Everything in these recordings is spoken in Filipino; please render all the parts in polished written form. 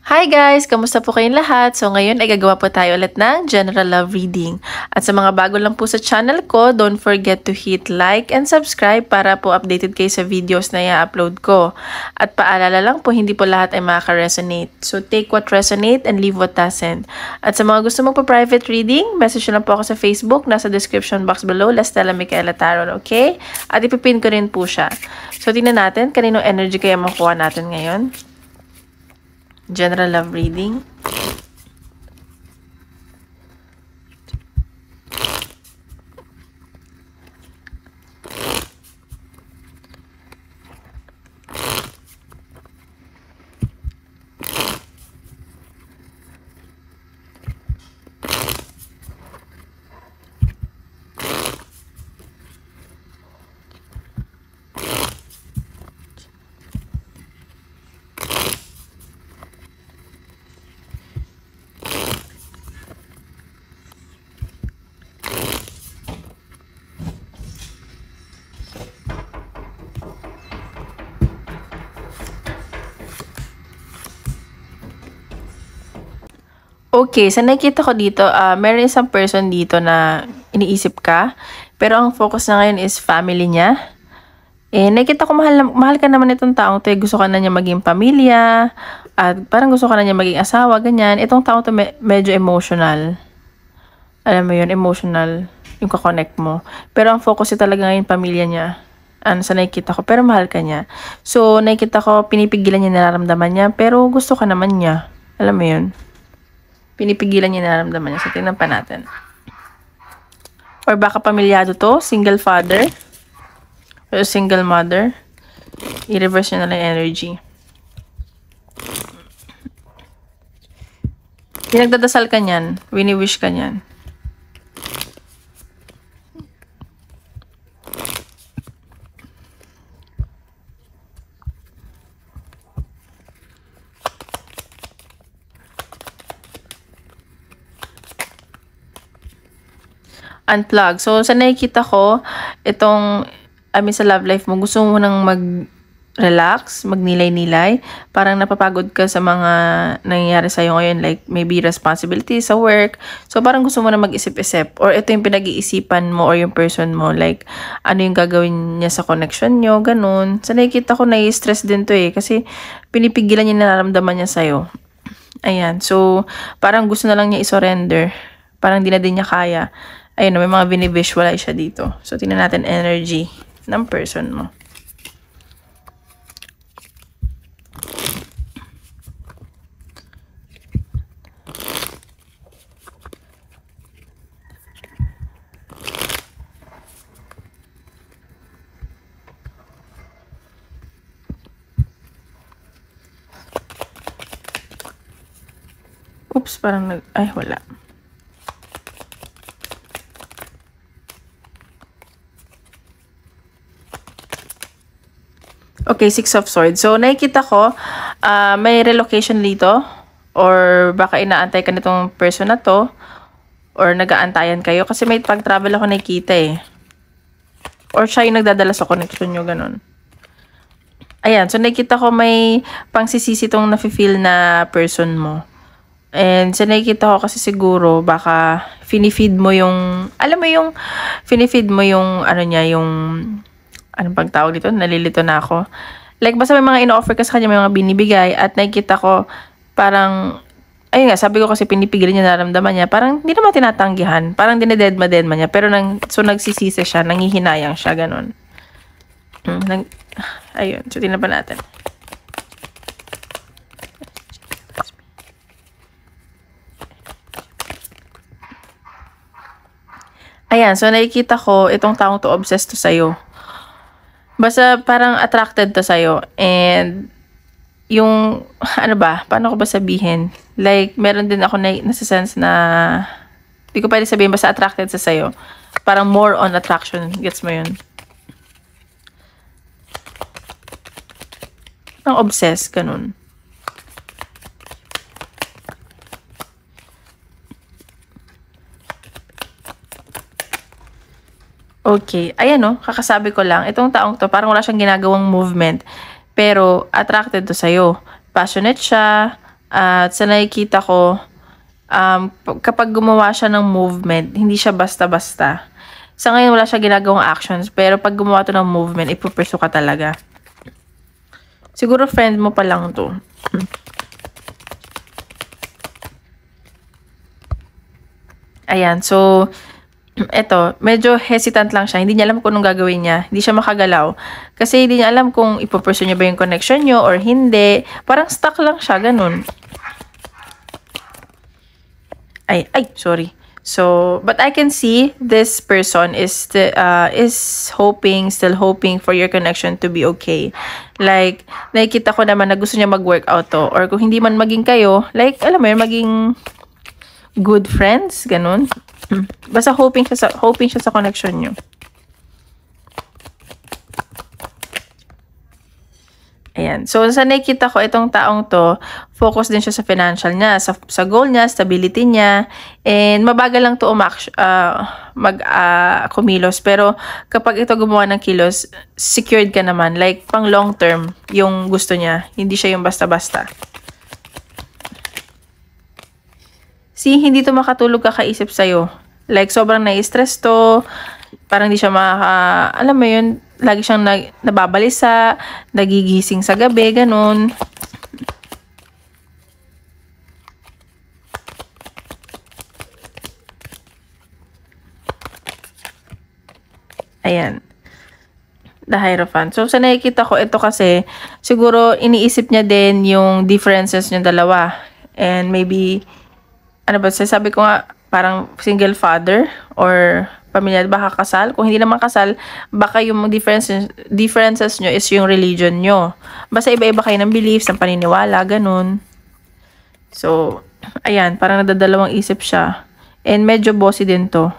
Hi guys! Kamusta po kayong lahat? So ngayon ay gagawa po tayo ulit ng general love reading. At sa mga bago lang po sa channel ko, don't forget to hit like and subscribe para po updated kayo sa videos na i-upload ko. At paalala lang po, hindi po lahat ay makaka-resonate. So take what resonate and leave what doesn't. At sa mga gusto magpa-private reading, message lang po ako sa Facebook, nasa description box below, Lastella Micaela Tarot, okay? At ipipin ko rin po siya. So tingnan natin, kaninong energy kaya makuha natin ngayon? General love reading. Okay, sa nakikita ko dito, meron isang person dito na iniisip ka, pero ang focus na ngayon is family niya. Eh, nakikita ko mahal ka naman itong taong to, gusto ka na niya maging pamilya, at parang gusto ka na niya maging asawa, ganyan. Itong taong to medyo emotional. Alam mo yun, emotional yung kakonect mo. Pero ang focus niya talaga ngayon, pamilya niya. Ano, sa nakikita ko, pero mahal ka niya. So, nakikita ko, pinipigilan niya nararamdaman niya, pero gusto ka naman niya. Alam mo yun? Pinipigilan niya nararamdaman niya. So, tingnan pa natin. Or baka pamilyado to, single father, or single mother. I-reverse niya na lang energy. Pinagdadasal ka niyan. Wini-wish ka niyan. Unplug. So, sa nakikita ko, sa love life mo, gusto mo nang mag-relax, magnilay-nilay. Parang napapagod ka sa mga nangyayari sa'yo ngayon, like maybe responsibility sa work. So, parang gusto mo na mag-isip-isip. Or ito yung pinag-iisipan mo or yung person mo, like ano yung gagawin niya sa connection nyo, ganun. Sa nakikita ko, nai-stress din to kasi pinipigilan niya nararamdaman niya sa'yo. Ayan. So, parang gusto na lang niya i-surrender. Parang di na din niya kaya. Ayun, may mga binivisualize siya dito. So, tingnan natin energy ng person mo. Oops, parang ay, wala. Okay, Six of Swords. So, nakikita ko, may relocation dito. Or baka inaantay ka nitong person na to. Or nag-aantayan kayo. Kasi may pag-travel ako nakikita Or siya yung nagdadala sa connection nyo, ganun. Ayan, so nakikita ko may pangsisisi tong nafe-feel na person mo. And sa nakikita ko kasi siguro, baka finifeed mo yung, alam mo yung, finifeed mo yung, ano niya, yung, anong pagtawag dito? Nalilito na ako. Like, basta may mga ino-offer ka sa kanya, may mga binibigay, at nakikita ko, parang, ayun nga, sabi ko kasi pinipigilan niya, nararamdaman niya, parang hindi naman tinatanggihan, parang dinededma-dedma niya, pero so nagsisisi siya, nanghihinayang siya, ganun. Ayun, so tingnan pa natin. Ayan, so nakikita ko, itong taong to obsessed to sa'yo. Basta parang attracted to sa'yo. And yung, ano ba, paano ko ba sabihin? Like, meron din ako nasa-sense na, hindi ko pwede sabihin, basta attracted sa sa'yo. Parang more on attraction. Gets mo yun? Ang obsessed, ganun. Okay. Ayan kakasabi ko lang. Itong taong to, parang wala siyang ginagawang movement. Pero, attracted to sa'yo. Passionate siya. At sa nakikita ko, kapag gumawa siya ng movement, hindi siya basta-basta. Sa ngayon, wala siya ginagawang actions, pero pag gumawa to ng movement, ipupursue ka talaga. Siguro friend mo pa lang to. Ayan, so, eto, medyo hesitant lang siya. Hindi niya alam kung anong gagawin niya. Hindi siya makagalaw. Kasi hindi niya alam kung ipupursue niya ba yung connection niyo or hindi. Parang stuck lang siya, ganun. Ay, sorry. So, but I can see this person is still hoping for your connection to be okay. Like, nakikita ko naman na gusto niya mag-workout to. Or kung hindi man maging kayo, like, alam mo yun, maging good friends, ganun. Basta hoping siya sa connection nyo. Ayan. So, sa nakikita ko, itong taong to, focus din siya sa financial niya, sa goal niya, stability niya, and mabagal lang to kumilos. Pero, kapag ito gumawa ng kilos, secured ka naman. Like, pang long term, yung gusto niya. Hindi siya yung basta-basta. See, hindi to makatulog kakaisip sa'yo. Like, sobrang nai-stress to. Parang hindi siya alam mo yun, lagi siyang nababalisa, nagigising sa gabi, ganun. Ayan. The Hierophant. So, sa nakikita ko, ito kasi, siguro, iniisip niya din yung differences niya dalawa. And maybe, sabi ko nga, parang single father or pamilya, baka kasal. Kung hindi naman kasal, baka yung differences nyo is yung religion nyo. Basta iba-iba kayo ng beliefs, ng paniniwala, ganun. So, ayan, parang nadadalawang isip siya. And medyo bossy din to.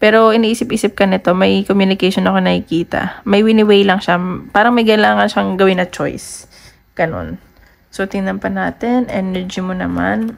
Pero iniisip-isip ka nito, may communication ako nakikita. May wini-weigh lang siya. Parang may kailangan siyang gawin na choice. Ganun. So, tingnan pa natin. Energy mo naman.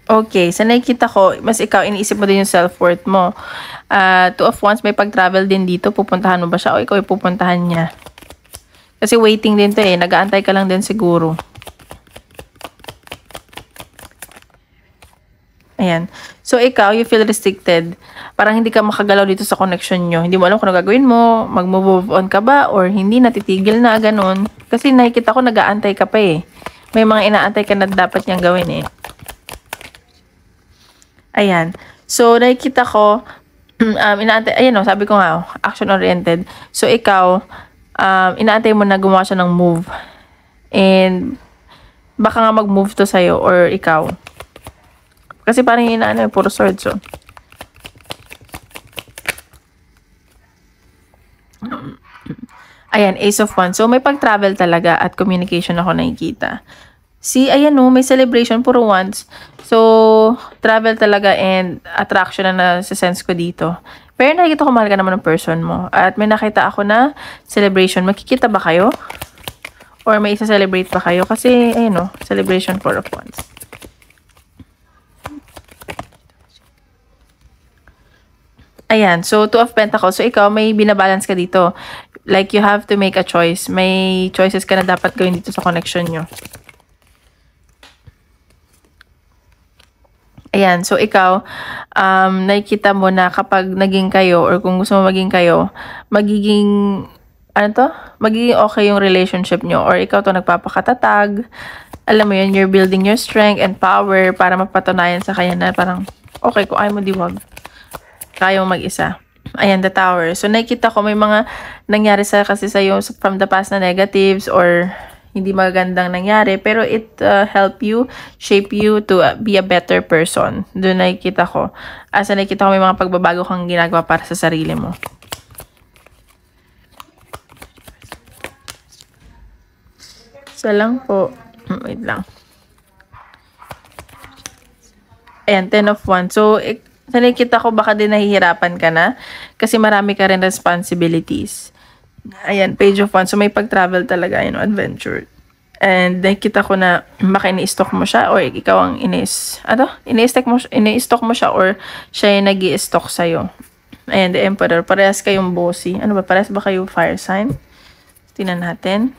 Okay, sa nakikita ko, mas ikaw, iniisip mo din yung self-worth mo. Two of Wands, may pag-travel din dito. Pupuntahan mo ba siya o ikaw ay pupuntahan niya? Kasi waiting din to eh. Nag-aantay ka lang din siguro. Ayan. So, ikaw, you feel restricted. Parang hindi ka makagalaw dito sa connection nyo. Hindi mo alam kung ano gagawin mo. Mag-move on ka ba? Or hindi, natitigil na, ganun. Kasi nakikita ko, nag-aantay ka pa eh. May mga inaantay ka na dapat niyang gawin eh. Ayan. So, nakikita ko, inaantay, ayan o, sabi ko nga, action-oriented. So, ikaw, inaantay mo na gumawa siya ng move. And, baka nga mag-move to sa'yo or ikaw. Kasi parang inaano, puro swords, so. Ayan, Ace of Wands. So, may pag-travel talaga at communication ako nakikita. See, ayan o, may celebration, puro wands. So, travel talaga and attraction na nasa-sense ko dito. Pero nakikita ko mahal ka naman ng person mo. At may nakita ako na celebration. Makikita ba kayo? Or may isa-celebrate pa kayo? Kasi, ayun o, celebration, Four of Wands. Ayan, so Two of Pentacles. So, ikaw, may binabalance ka dito. Like, you have to make a choice. May choices ka na dapat gawin dito sa connection nyo. Ayan, so ikaw, nakikita mo na kapag naging kayo or kung gusto mo maging kayo, magiging, magiging okay yung relationship nyo or ikaw to nagpapakatatag. Alam mo yun, you're building your strength and power para mapatunayan sa kanya na parang, okay, kung ayaw mo diwag, kaya mo mag-isa. Ayan, the Tower. So, nakikita ko may mga nangyari kasi sa'yo from the past na negatives or hindi magandang nangyari, pero it help you, shape you to be a better person. Doon nakikita ko. Asa nakikita ko may mga pagbabago kang ginagawa para sa sarili mo. Isa lang po. Wait lang. Ayan, Ten of Wands. So, nakikita ko baka din nahihirapan ka na. Kasi marami ka rin responsibilities. Ayan, page of wands. So, may pag-travel talaga, adventure. And nakita ko na baka ini-stock mo siya or ikaw ang ini-stock mo siya or siya yung nag-i-stock sa'yo. Ayan, the Emperor. Parehas kayong bossy. Ano ba? Parehas ba kayo fire sign? Tingnan natin.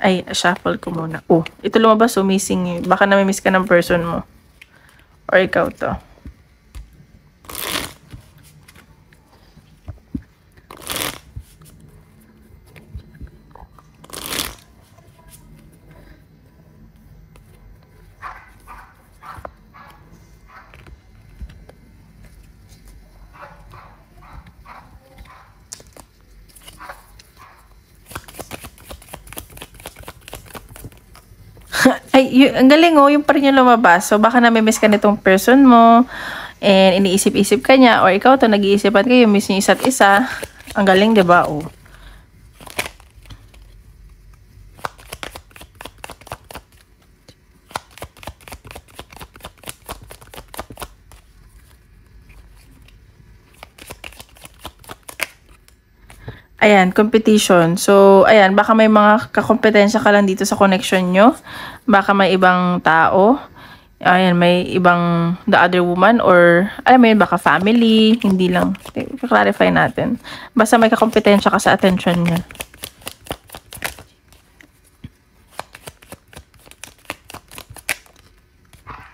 Ay, shuffle ko muna. Oh, ito lumabas. So, missing. Baka namimiss ka ng person mo. Or ikaw to. Ay, ang galing yung pa rin yung lumabas. So, baka namimiss ka nitong person mo, and iniisip-isip ka niya, or ikaw to, nag-iisipan kayo, miss niyo isa't isa. Ang galing, diba? Oh. Ayan, competition. So, ayan, baka may mga kakompetensya ka lang dito sa connection nyo. Baka may ibang tao. Ayan, may ibang the other woman or, alam mo yun, baka family. Hindi lang. I-clarify natin. Basta may kakompetensya ka sa attention nyo.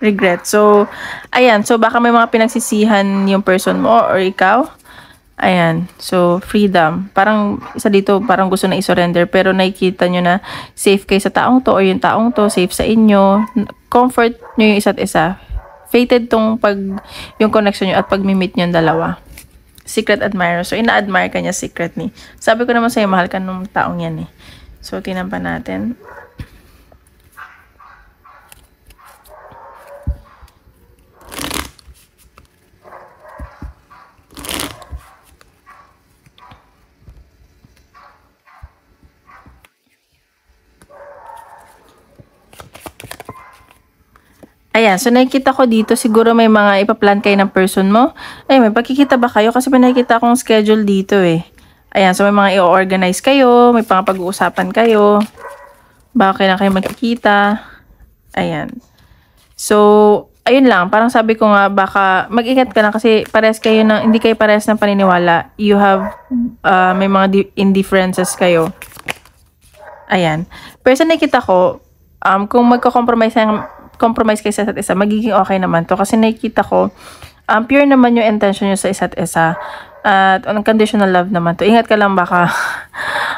Regret. So, ayan. So, baka may mga pinagsisihan yung person mo or ikaw. Ayan. So, freedom. Parang, isa dito, parang gusto na i-surrender. Pero nakikita nyo na safe kayo sa taong to or yung taong to, safe sa inyo. Comfort nyo yung isa't isa. Fated tong yung connection nyo at pag-meet nyo yung dalawa. Secret admirer. So, ina-admire ka niya secretly. Sabi ko naman sa'yo, mahal ka nung taong yan eh. So, tinan pa natin. Ayan, so nakikita ko dito, siguro may mga ipaplan kayo ng person mo. Ay, may pagkikita ba kayo? Kasi may nakikita akong schedule dito eh. Ayan, so may mga i-organize kayo, may mga pag-uusapan kayo. Baka kailan kayo magkikita. Ayan. So, ayun lang, parang sabi ko nga, baka mag-ingat ka lang kasi parehas kayo ng, hindi kayo parehas ng paniniwala. You have, may mga indifferences kayo. Ayan. Pero sa nakikita ko, kung compromise kayo sa isa't isa, magiging okay naman to. Kasi nakikita ko, pure naman yung intention nyo sa isa't isa. At unconditional love naman to. Ingat ka lang baka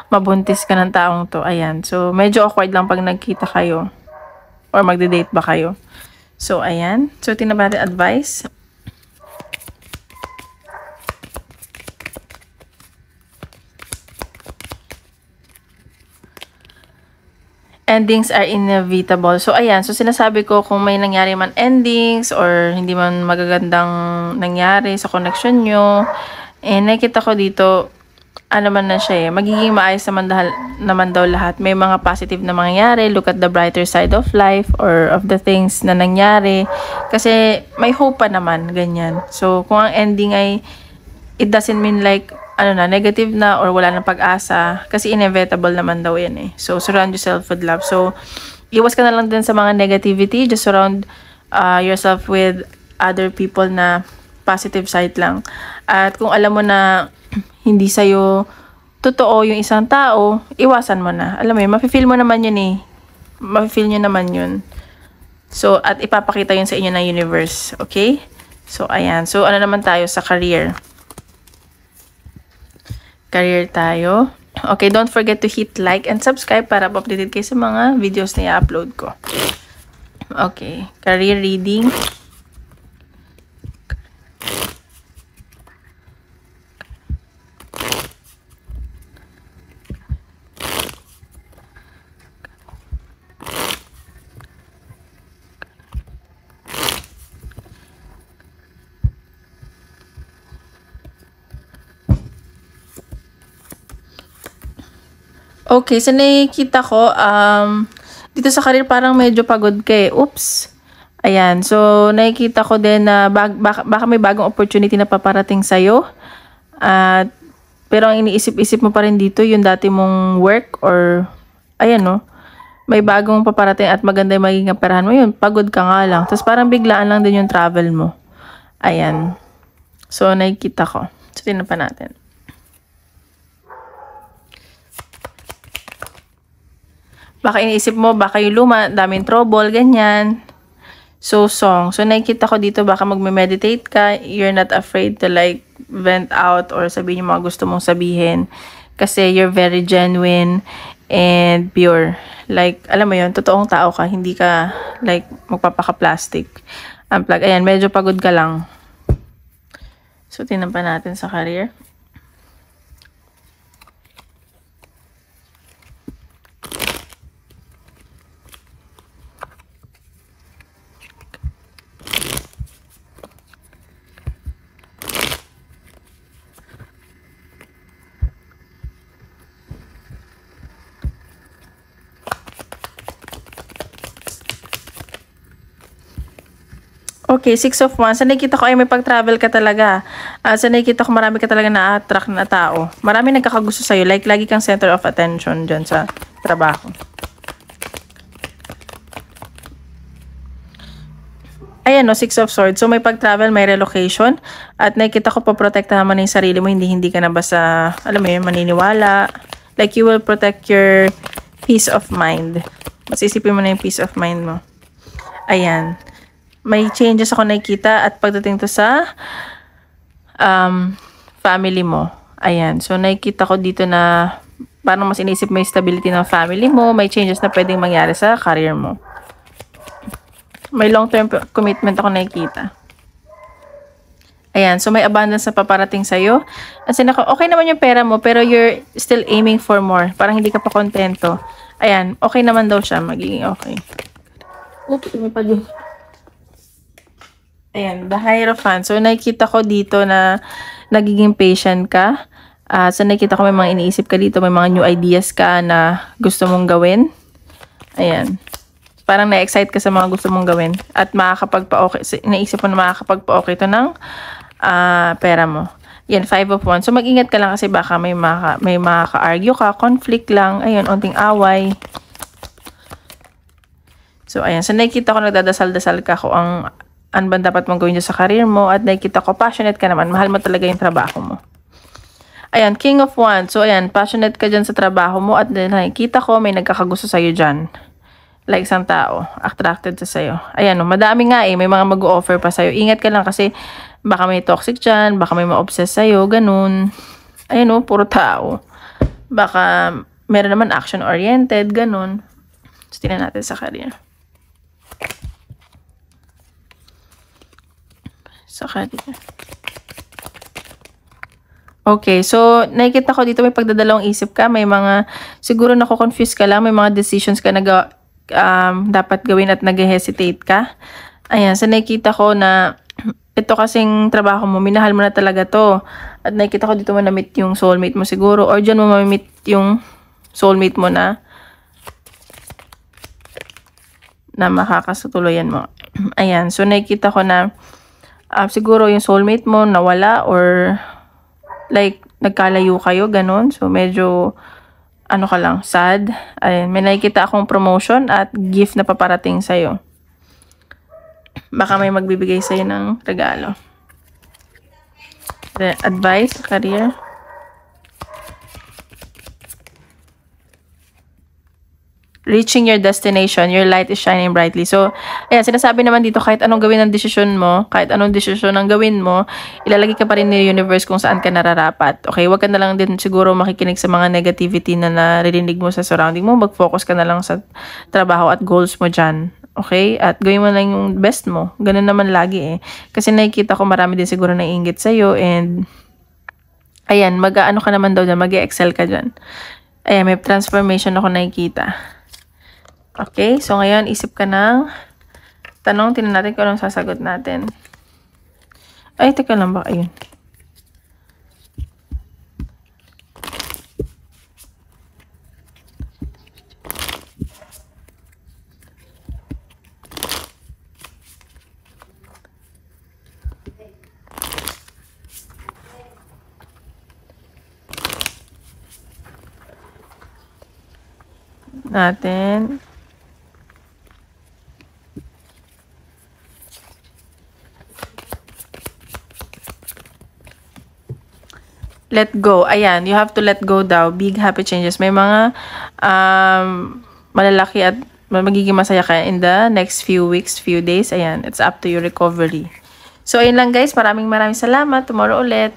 mabuntis ka ng taong to. Ayan. So, medyo awkward lang pag nagkita kayo. Or magde-date ba kayo. So, ayan. So, tingnan natin advice. Endings are inevitable. So, ayan. So, sinasabi ko kung may nangyari man endings or hindi man magagandang nangyari sa connection nyo. Nakita ko dito, ano man na siya magiging maayos naman daw lahat. May mga positive na mangyayari. Look at the brighter side of life or of the things na nangyari. Kasi may hope pa naman, ganyan. So, kung ang ending ay, it doesn't mean like, negative na or wala nang pag-asa. Kasi inevitable naman daw yan eh. So, surround yourself with love. So, iwas ka na lang din sa mga negativity. Just surround yourself with other people na positive side lang. At kung alam mo na hindi sa'yo totoo yung isang tao, iwasan mo na. Alam mo yun, mafe-feel mo naman yun eh. Mafe-feel nyo naman yun. So, at ipapakita yun sa inyo ng universe. Okay? So, ayan. So, ano naman tayo sa career? Career tayo. Okay, don't forget to hit like and subscribe para updated kayo sa mga videos na i-upload ko. Okay, career reading. Okay, so nakikita ko, dito sa career parang medyo pagod ka eh. Oops. Ayan, so nakikita ko din na baka may bagong opportunity na paparating sa'yo. At pero ang iniisip-isip mo pa rin dito yung dati mong work or ayan no, may bagong paparating at maganda yung magiging perahan mo. Yun, pagod ka nga lang. Tapos parang biglaan lang din yung travel mo. Ayan. So nakikita ko. So tingnan pa natin. Baka iniisip mo, baka yung luma, daming trouble, ganyan. So, song. So, nakikita ko dito, baka magme-meditate ka. You're not afraid to like vent out or sabihin yung mga gusto mong sabihin. Kasi you're very genuine and pure. Like, alam mo yun, totoong tao ka. Hindi ka like magpapaka-plastic. Unplug. Ayan, medyo pagod ka lang. So, tingnan pa natin sa career. Okay, 6 of Wands. Sa nakikita ko ay may pag-travel ka talaga. Sa nakikita ko marami ka talaga na-attract na tao. Marami nagkakagusto sa'yo. Like, lagi kang center of attention dyan sa trabaho. Ayan, no, 6 of Swords. So, may pag-travel, may relocation. At nakikita ko poprotektahan mo na yung sarili mo. Hindi ka na basta, alam mo yun, maniniwala. Like, you will protect your peace of mind. Masisipin mo na yung peace of mind mo. Ayan. May changes ako nakikita at pagdating to sa family mo. Ayan. So, nakikita ko dito na parang mas inisip mo yung stability ng family mo. May changes na pwedeng mangyari sa career mo. May long-term commitment ako nakikita. Ayan. So, may abundance na paparating sa'yo. As in, okay naman yung pera mo, pero you're still aiming for more. Parang hindi ka pa kontento. Ayan. Okay naman daw siya. Magiging okay. Oops, may pa din. Ayan, the Hierophant. So, nakikita ko dito na nagiging patient ka. So, nakikita ko may mga iniisip ka dito. May mga new ideas ka na gusto mong gawin. Ayan. Parang na-excite ka sa mga gusto mong gawin. At makakapagpa-okay. Naisip mo na makakapagpa-okay ito ng pera mo. Yan, 5 of Wands. So, mag-ingat ka lang kasi baka may makaka-argue ka. Conflict lang. Ayun, onting away. So, ayan. So, nakikita ko nagdadasal-dasal ka kung ano ba dapat mong gawin sa career mo. At nakikita ko, passionate ka naman. Mahal mo talaga yung trabaho mo. Ayan, King of Wands. So, ayan, passionate ka dyan sa trabaho mo. At nakikita ko, may nagkakagusto sa'yo dyan. Like isang tao, attracted sa sa'yo. Ayan, no, madami nga eh. May mga mag-o-offer pa sa'yo. Ingat ka lang kasi baka may toxic dyan. Baka may ma-obsess sa'yo. Ganun. Ayan, no, puro tao. Baka meron naman action-oriented. Ganun. So, tingnan natin sa career. Sa career. Okay, so nakikita ko dito may pagdadalawang isip ka, may mga siguro nako-confuse ka lang, may mga decisions ka na dapat gawin at nag-hesitate ka. Ayan, so nakikita ko na ito kasing trabaho mo, minahal mo na talaga to. At nakikita ko dito mo na-meet yung soulmate mo siguro or dyan mo ma-meet yung soulmate mo na makakasutuluyan mo. Ayan, so nakikita ko na siguro yung soulmate mo nawala or like nagkalayo kayo, ganun. So medyo ano ka lang, sad. Ayun, may nakikita akong promotion at gift na paparating sa'yo. Baka may magbibigay sa'yo ng regalo. The advice, career. Reaching your destination, your light is shining brightly. So, ayan, sinasabi naman dito, kahit anong gawin ng desisyon mo, kahit anong desisyon ang gawin mo, ilalagay ka pa rin ng universe kung saan ka nararapat. Okay, wag ka na lang din siguro makikinig sa mga negativity na naririnig mo sa surrounding mo. Mag-focus ka na lang sa trabaho at goals mo dyan. Okay? At gawin mo lang yung best mo. Ganun naman lagi eh. Kasi nakikita ko marami din siguro naiinggit sa'yo and ayan, mag-ano ka naman daw dyan, mag-excel ka dyan. Ayan, may transformation ako nakikita. Okay, so ngayon, isip ka ng tanong. Tingnan natin kung anong sasagot natin. Ay, teka lang ba? Ayun. natin. Let go. Ayan, you have to let go daw. Big happy changes. May mga malalaki at magiging masaya ka in the next few weeks, few days. Ayan, it's up to your recovery. So, ayun lang guys. Maraming salamat. Tomorrow ulit.